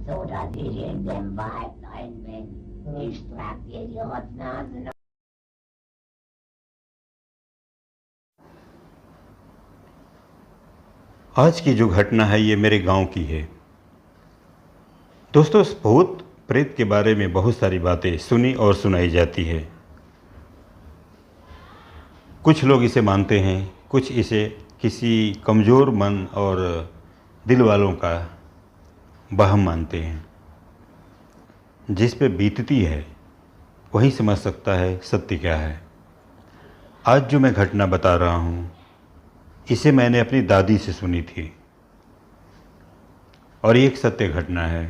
oder sich in den Wald einbinden. Ich trag dir die Rotznasen. आज की जो घटना है ये मेरे गांव की है। दोस्तों, भूत प्रेत के बारे में बहुत सारी बातें सुनी और सुनाई जाती है। कुछ लोग इसे मानते हैं, कुछ इसे किसी कमज़ोर मन और दिल वालों का वहम मानते हैं। जिस पे बीतती है वही समझ सकता है सत्य क्या है। आज जो मैं घटना बता रहा हूँ इसे मैंने अपनी दादी से सुनी थी और ये एक सत्य घटना है।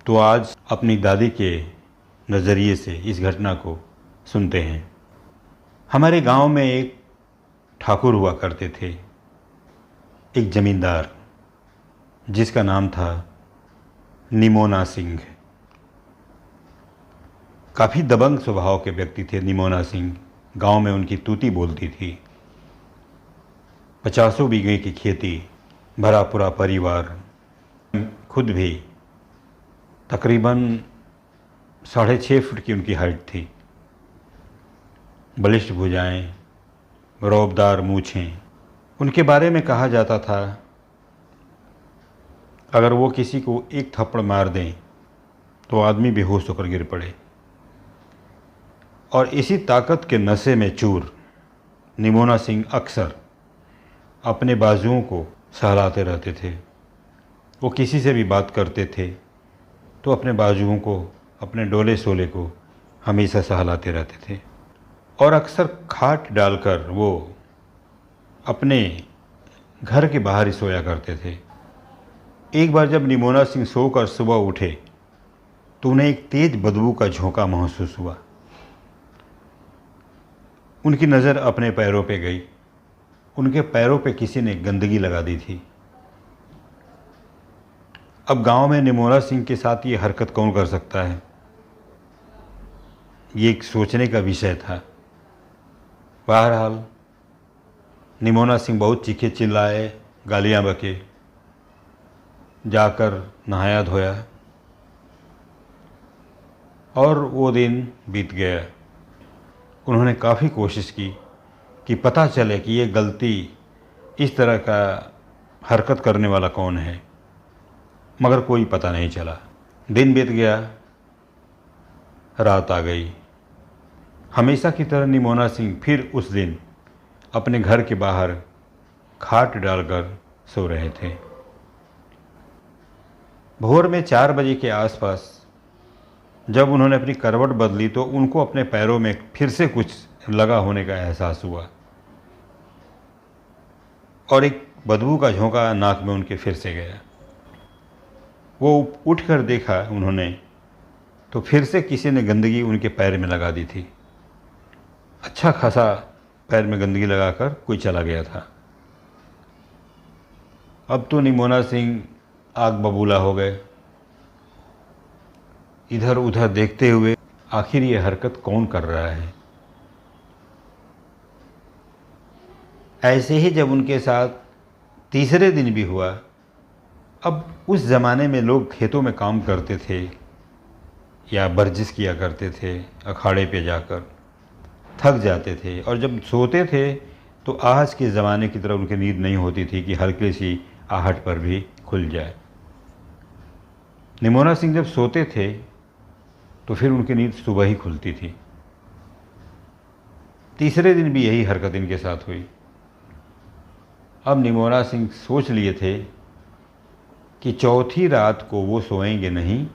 तो आज अपनी दादी के नज़रिए से इस घटना को सुनते हैं। हमारे गांव में एक ठाकुर हुआ करते थे, एक ज़मींदार जिसका नाम था निमोना सिंह। काफ़ी दबंग स्वभाव के व्यक्ति थे निमोना सिंह। गांव में उनकी तूती बोलती थी। 50 बीघे की खेती, भरा पूरा परिवार, खुद भी तकरीबन 6.5 फुट की उनकी हाइट थी। बलिष्ठ भुजाएं, रौबदार मूछें। उनके बारे में कहा जाता था अगर वो किसी को एक थप्पड़ मार दें तो आदमी बेहोश होकर गिर पड़े। और इसी ताकत के नशे में चूर निमोना सिंह अक्सर अपने बाजुओं को सहलाते रहते थे। वो किसी से भी बात करते थे तो अपने बाजुओं को, अपने डोले सोले को हमेशा सहलाते रहते थे। और अक्सर खाट डालकर वो अपने घर के बाहर ही सोया करते थे। एक बार जब निमोना सिंह सोकर सुबह उठे तो उन्हें एक तेज बदबू का झोंका महसूस हुआ। उनकी नज़र अपने पैरों पे गई। उनके पैरों पे किसी ने गंदगी लगा दी थी। अब गांव में निमोना सिंह के साथ ये हरकत कौन कर सकता है, ये एक सोचने का विषय था। बहरहाल निमोना सिंह बहुत चीखे चिल्लाए, गालियां बके, जाकर नहाया धोया और वो दिन बीत गया। उन्होंने काफ़ी कोशिश की कि पता चले कि ये गलती, इस तरह का हरकत करने वाला कौन है, मगर कोई पता नहीं चला। दिन बीत गया, रात आ गई। हमेशा की तरह निमोना सिंह फिर उस दिन अपने घर के बाहर खाट डालकर सो रहे थे। भोर में 4 बजे के आसपास जब उन्होंने अपनी करवट बदली तो उनको अपने पैरों में फिर से कुछ लगा होने का एहसास हुआ और एक बदबू का झोंका नाक में उनके फिर से गया। वो उठकर देखा उन्होंने तो फिर से किसी ने गंदगी उनके पैर में लगा दी थी। अच्छा खासा पैर में गंदगी लगाकर कोई चला गया था। अब तो निमोना सिंह आग बबूला हो गए, इधर उधर देखते हुए आखिर ये हरकत कौन कर रहा है। ऐसे ही जब उनके साथ तीसरे दिन भी हुआ। अब उस ज़माने में लोग खेतों में काम करते थे या वर्जिश किया करते थे, अखाड़े पे जाकर थक जाते थे और जब सोते थे तो आज के ज़माने की तरह उनकी नींद नहीं होती थी कि हल्की सी आहट पर भी खुल जाए। निमोना सिंह जब सोते थे तो फिर उनकी नींद सुबह ही खुलती थी। तीसरे दिन भी यही हरकत इनके साथ हुई। अब निमोना सिंह सोच लिए थे कि चौथी रात को वो सोएंगे नहीं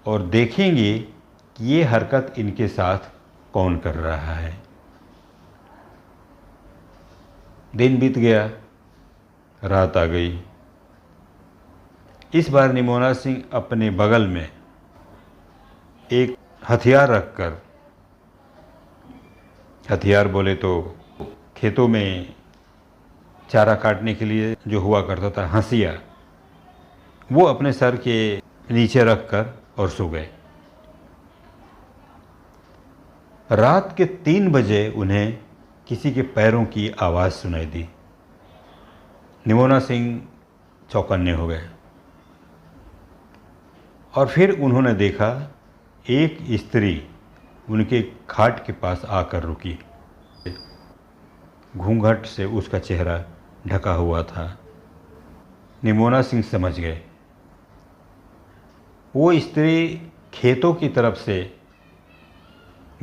और देखेंगे कि ये हरकत इनके साथ कौन कर रहा है। दिन बीत गया, रात आ गई। इस बार निमोना सिंह अपने बगल में एक हथियार रखकर, हथियार बोले तो खेतों में चारा काटने के लिए जो हुआ करता था हंसिया, वो अपने सर के नीचे रखकर और सो गए। रात के 3 बजे उन्हें किसी के पैरों की आवाज़ सुनाई दी। निमोना सिंह चौकन्ने हो गए। और फिर उन्होंने देखा एक स्त्री उनके खाट के पास आकर रुकी। घूंघट से उसका चेहरा ढका हुआ था। निमोना सिंह समझ गए वो स्त्री खेतों की तरफ से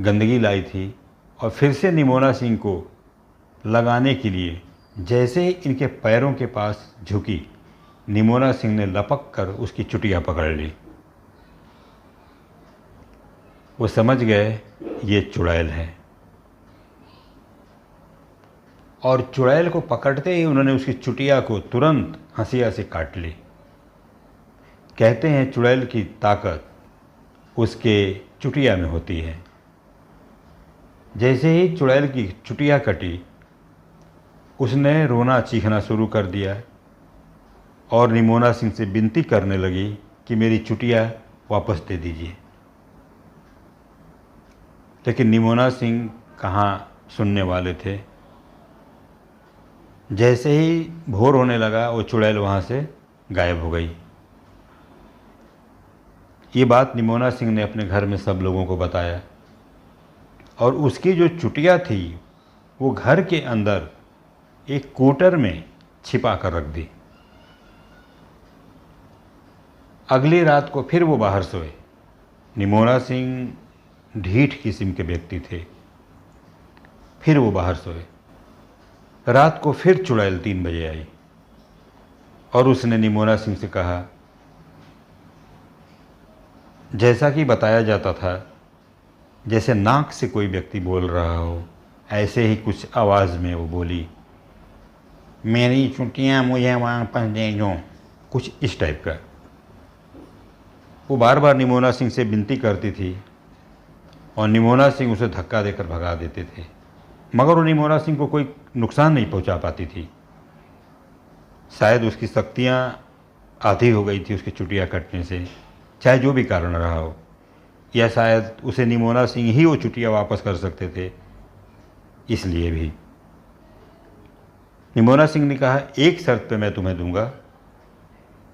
गंदगी लाई थी और फिर से निमोना सिंह को लगाने के लिए जैसे ही इनके पैरों के पास झुकी, निमोना सिंह ने लपक कर उसकी चुटिया पकड़ ली। वो समझ गए ये चुड़ैल है और चुड़ैल को पकड़ते ही उन्होंने उसकी चुटिया को तुरंत हंसिया से काट ली। कहते हैं चुड़ैल की ताकत उसके चुटिया में होती है। जैसे ही चुड़ैल की चुटिया कटी, उसने रोना चीखना शुरू कर दिया और निमोना सिंह से विनती करने लगी कि मेरी चुटिया वापस दे दीजिए। लेकिन निमोना सिंह कहाँ सुनने वाले थे। जैसे ही भोर होने लगा वो चुड़ैल वहाँ से गायब हो गई। ये बात निमोना सिंह ने अपने घर में सब लोगों को बताया और उसकी जो चुटिया थी वो घर के अंदर एक कूटर में छिपा कर रख दी। अगली रात को फिर वो बाहर सोए। निमोना सिंह ढीठ किस्म के व्यक्ति थे। फिर वो बाहर सोए। रात को फिर चुड़ैल 3 बजे आई और उसने निमोना सिंह से कहा, जैसा कि बताया जाता था, जैसे नाक से कोई व्यक्ति बोल रहा हो, ऐसे ही कुछ आवाज़ में वो बोली, मेरी चुटियाँ मुझे वापस दे दो, कुछ इस टाइप का। वो बार बार निमोना सिंह से विनती करती थी और निमोना सिंह उसे धक्का देकर भगा देते थे, मगर वो निमोना सिंह को कोई नुकसान नहीं पहुंचा पाती थी। शायद उसकी शक्तियाँ आधी हो गई थी उसकी चुटिया कटने से, चाहे जो भी कारण रहा हो, या शायद उसे निमोना सिंह ही वो चुटिया वापस कर सकते थे, इसलिए भी। निमोना सिंह ने कहा, एक शर्त पे मैं तुम्हें दूंगा,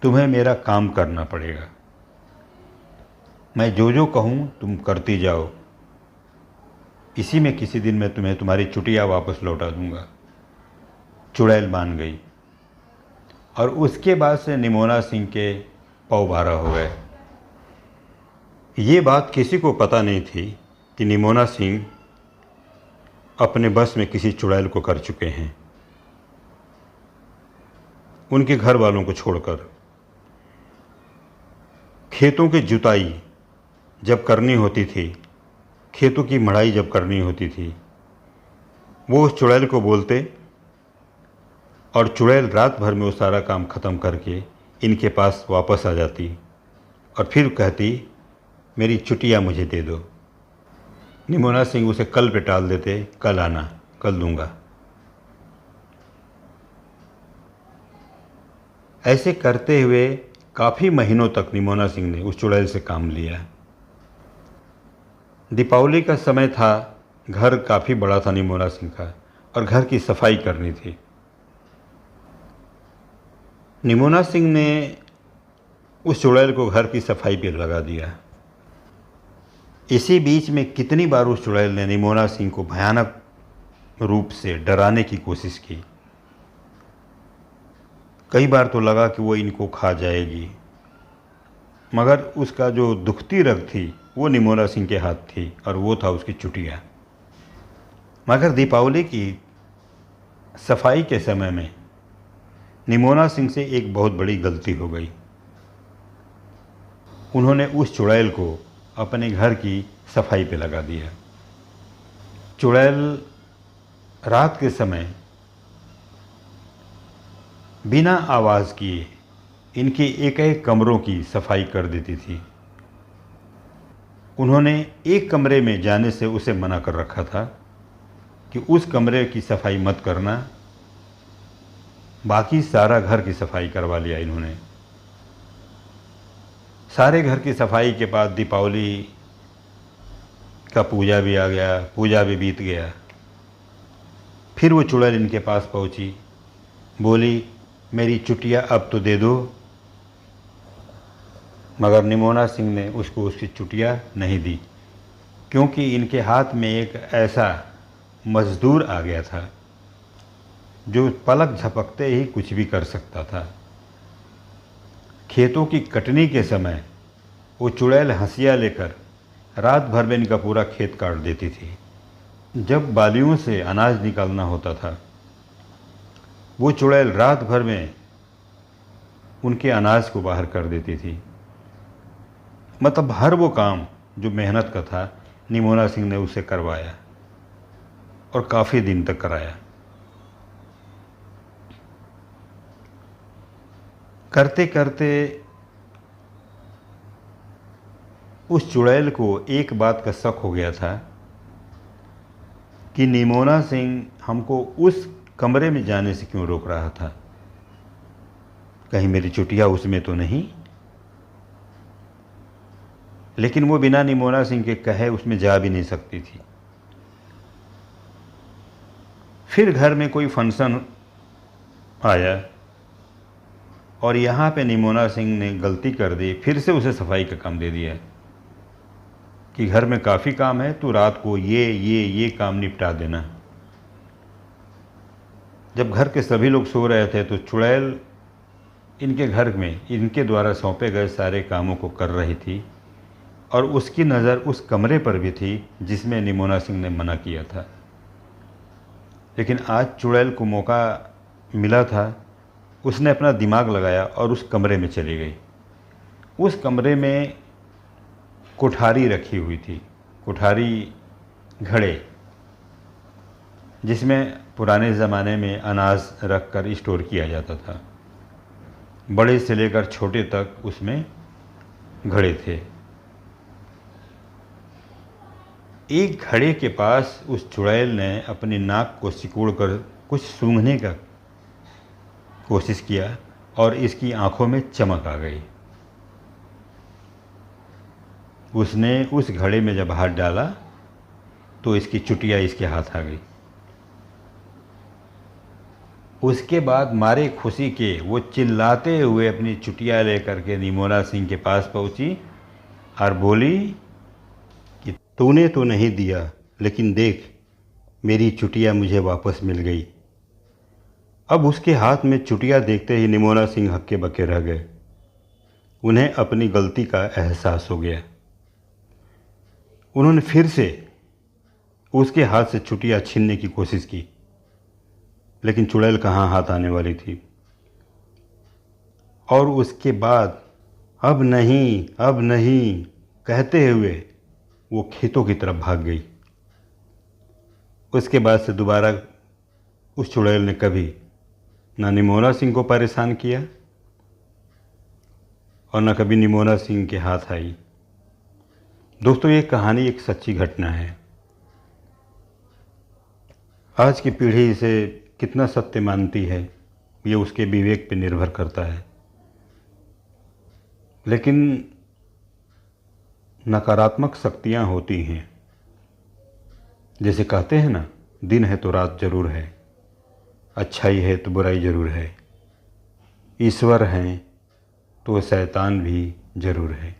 तुम्हें मेरा काम करना पड़ेगा। मैं जो जो कहूँ तुम करती जाओ, इसी में किसी दिन मैं तुम्हें तुम्हारी चुटिया वापस लौटा दूंगा। चुड़ैल मान गई और उसके बाद से निमोना सिंह के पौ बारह हो गए। ये बात किसी को पता नहीं थी कि निमोना सिंह अपने बस में किसी चुड़ैल को कर चुके हैं, उनके घर वालों को छोड़कर। खेतों की जुताई जब करनी होती थी, खेतों की मढ़ाई जब करनी होती थी, वो उस चुड़ैल को बोलते और चुड़ैल रात भर में वो सारा काम ख़त्म करके इनके पास वापस आ जाती और फिर कहती, मेरी चुटिया मुझे दे दो। निमोना सिंह उसे कल पे टाल देते, कल आना, कल दूंगा। ऐसे करते हुए काफ़ी महीनों तक निमोना सिंह ने उस चुड़ैल से काम लिया। दीपावली का समय था, घर काफ़ी बड़ा था निमोना सिंह का और घर की सफाई करनी थी। निमोना सिंह ने उस चुड़ैल को घर की सफाई पे लगा दिया। इसी बीच में कितनी बार उस चुड़ैल ने निमोना सिंह को भयानक रूप से डराने की कोशिश की। कई बार तो लगा कि वो इनको खा जाएगी, मगर उसका जो दुखती रग थी वो निमोना सिंह के हाथ थी और वो था उसकी चुटिया। मगर दीपावली की सफाई के समय में निमोना सिंह से एक बहुत बड़ी गलती हो गई। उन्होंने उस चुड़ैल को अपने घर की सफाई पे लगा दिया। चुड़ैल रात के समय बिना आवाज़ किए इनके एक एक कमरों की सफाई कर देती थी। उन्होंने एक कमरे में जाने से उसे मना कर रखा था कि उस कमरे की सफाई मत करना, बाकी सारा घर की सफाई करवा लिया इन्होंने। सारे घर की सफाई के बाद दीपावली का पूजा भी आ गया, पूजा भी बीत गया। फिर वो चुड़ैल इनके पास पहुंची, बोली, मेरी चुटिया अब तो दे दो। मगर निमोना सिंह ने उसको उसकी चुटिया नहीं दी, क्योंकि इनके हाथ में एक ऐसा मजदूर आ गया था जो पलक झपकते ही कुछ भी कर सकता था। खेतों की कटनी के समय वो चुड़ैल हंसिया लेकर रात भर में इनका पूरा खेत काट देती थी। जब बालियों से अनाज निकालना होता था, वो चुड़ैल रात भर में उनके अनाज को बाहर कर देती थी। मतलब हर वो काम जो मेहनत का था, निमोना सिंह ने उसे करवाया और काफ़ी दिन तक कराया। करते करते उस चुड़ैल को एक बात का शक हो गया था कि निमोना सिंह हमको उस कमरे में जाने से क्यों रोक रहा था। कहीं मेरी चुटिया उसमें तो नहीं। लेकिन वो बिना निमोना सिंह के कहे उसमें जा भी नहीं सकती थी। फिर घर में कोई फंक्शन आया और यहाँ पे निमोना सिंह ने गलती कर दी, फिर से उसे सफाई का काम दे दिया कि घर में काफ़ी काम है, तू रात को ये काम निपटा देना। जब घर के सभी लोग सो रहे थे तो चुड़ैल इनके घर में इनके द्वारा सौंपे गए सारे कामों को कर रही थी और उसकी नज़र उस कमरे पर भी थी जिसमें निमोना सिंह ने मना किया था। लेकिन आज चुड़ैल को मौका मिला था, उसने अपना दिमाग लगाया और उस कमरे में चली गई। उस कमरे में कोठारी रखी हुई थी, कोठारी घड़े, जिसमें पुराने ज़माने में अनाज रख कर स्टोर किया जाता था। बड़े से लेकर छोटे तक उसमें घड़े थे। एक घड़े के पास उस चुड़ैल ने अपनी नाक को सिकोड़कर कुछ सूंघने का कोशिश किया और इसकी आंखों में चमक आ गई। उसने उस घड़े में जब हाथ डाला तो इसकी चुटिया इसके हाथ आ गई। उसके बाद मारे खुशी के वो चिल्लाते हुए अपनी चुटिया लेकर के निमोना सिंह के पास पहुंची और बोली कि तूने तो नहीं दिया, लेकिन देख मेरी चुटिया मुझे वापस मिल गई। अब उसके हाथ में चुटिया देखते ही निमोना सिंह हक्के बक्के रह गए। उन्हें अपनी गलती का एहसास हो गया। उन्होंने फिर से उसके हाथ से चुटिया छीनने की कोशिश की, लेकिन चुड़ैल कहाँ हाथ आने वाली थी। और उसके बाद अब नहीं कहते हुए वो खेतों की तरफ भाग गई। उसके बाद से दोबारा उस चुड़ैल ने कभी ना निमोना सिंह को परेशान किया और न कभी निमोना सिंह के हाथ आई। दोस्तों, ये कहानी एक सच्ची घटना है। आज की पीढ़ी इसे कितना सत्य मानती है ये उसके विवेक पर निर्भर करता है। लेकिन नकारात्मक शक्तियाँ होती हैं। जैसे कहते हैं ना, दिन है तो रात जरूर है, अच्छाई है तो बुराई जरूर है, ईश्वर हैं तो शैतान भी जरूर है।